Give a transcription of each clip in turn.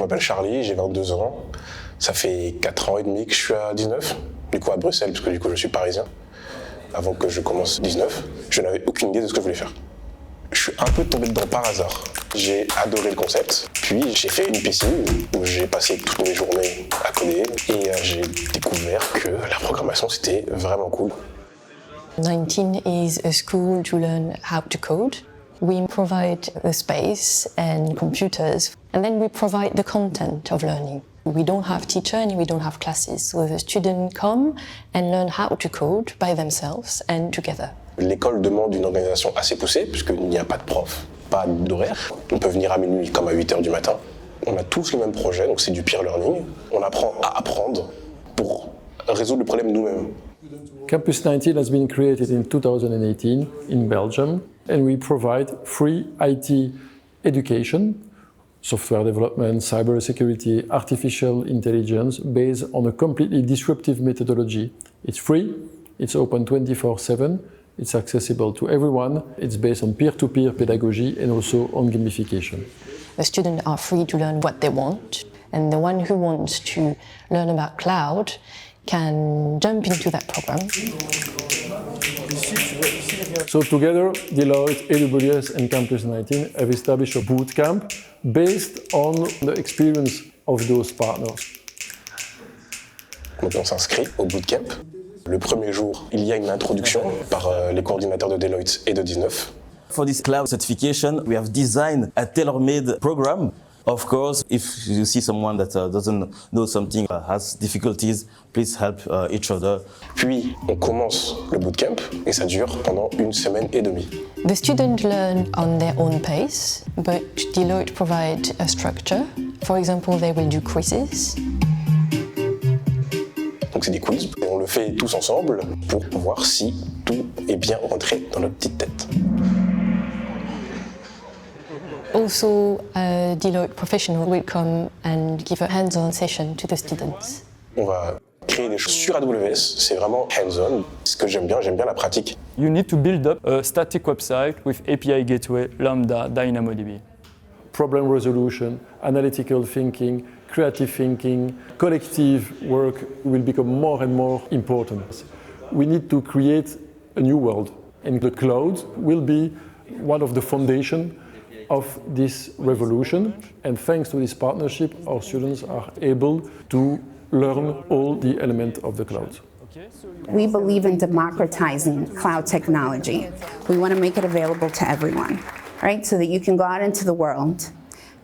m'appelle Charlie, j'ai 22 ans. Ça fait 4 ans et demi que je suis à 19, du coup à Bruxelles, parce que du coup je suis parisien. Avant que je commence 19, je n'avais aucune idée de ce que je voulais faire. Je suis un peu tombé dedans par hasard. J'ai adoré le concept, puis j'ai fait une piscine où j'ai passé toutes mes journées à coder et j'ai découvert que la programmation c'était vraiment cool. 19 is a school to learn how to code. We provide the space and computers, and then we provide the content of learning. We don't have teacher and we don't have classes, so the students come and learn how to code by themselves and together. L'école demande une organisation assez poussée, puisqu'il n'y a pas de prof, pas d'horaire. On peut venir à minuit comme à 8h du matin. On a tous le même projet, donc c'est du peer learning. On apprend à apprendre pour résoudre le problème nous-mêmes. Campus 19 has been created in 2018 in Belgium, and we provide free IT education, software development, cybersecurity, artificial intelligence, based on a completely disruptive methodology. It's free, it's open 24/7, it's accessible to everyone, it's based on peer-to-peer pedagogy and also on gamification. The students are free to learn what they want, and the one who wants to learn about cloud can jump into that program. So together, Deloitte, AWS and Campus 19 have established a bootcamp based on the experience of those partners. Donc on s'inscrit au bootcamp. Le premier jour, il y a une introduction par les coordinateurs de Deloitte et de 19. For this cloud certification, we have designed a tailor-made program. Of course, if you see someone that doesn't know something, has difficulties, please help each other. Puis on commence le bootcamp et ça dure pendant 1 semaine et demie. The students learn on their own pace, but Deloitte provides a structure. For example, they will do quizzes. Donc c'est des quiz, on le fait tous ensemble pour voir si tout est bien rentré dans notre petite tête. Also, a Deloitte professional will come and give a hands-on session to the students. On va créer des choses sur AWS, c'est vraiment hands-on. Ce que j'aime bien la pratique. You need to build up a static website with API gateway, Lambda, DynamoDB. Problem resolution, analytical thinking, creative thinking, collective work will become more and more important. We need to create a new world, and the cloud will be one of the foundations of this revolution, and thanks to this partnership, our students are able to learn all the elements of the cloud. We believe in democratizing cloud technology. We want to make it available to everyone, right? So that you can go out into the world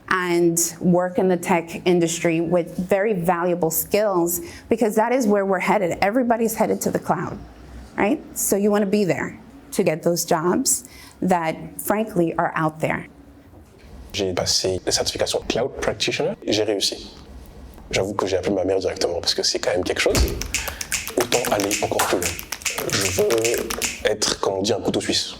and work in the tech industry with very valuable skills, because that is where we're headed. Everybody's headed to the cloud, right? So you want to be there to get those jobs that, frankly, are out there. J'ai passé la certification Cloud Practitioner et j'ai réussi. J'avoue que j'ai appelé ma mère directement parce que c'est quand même quelque chose. Autant aller encore plus loin. Je veux être, comme on dit, un couteau suisse.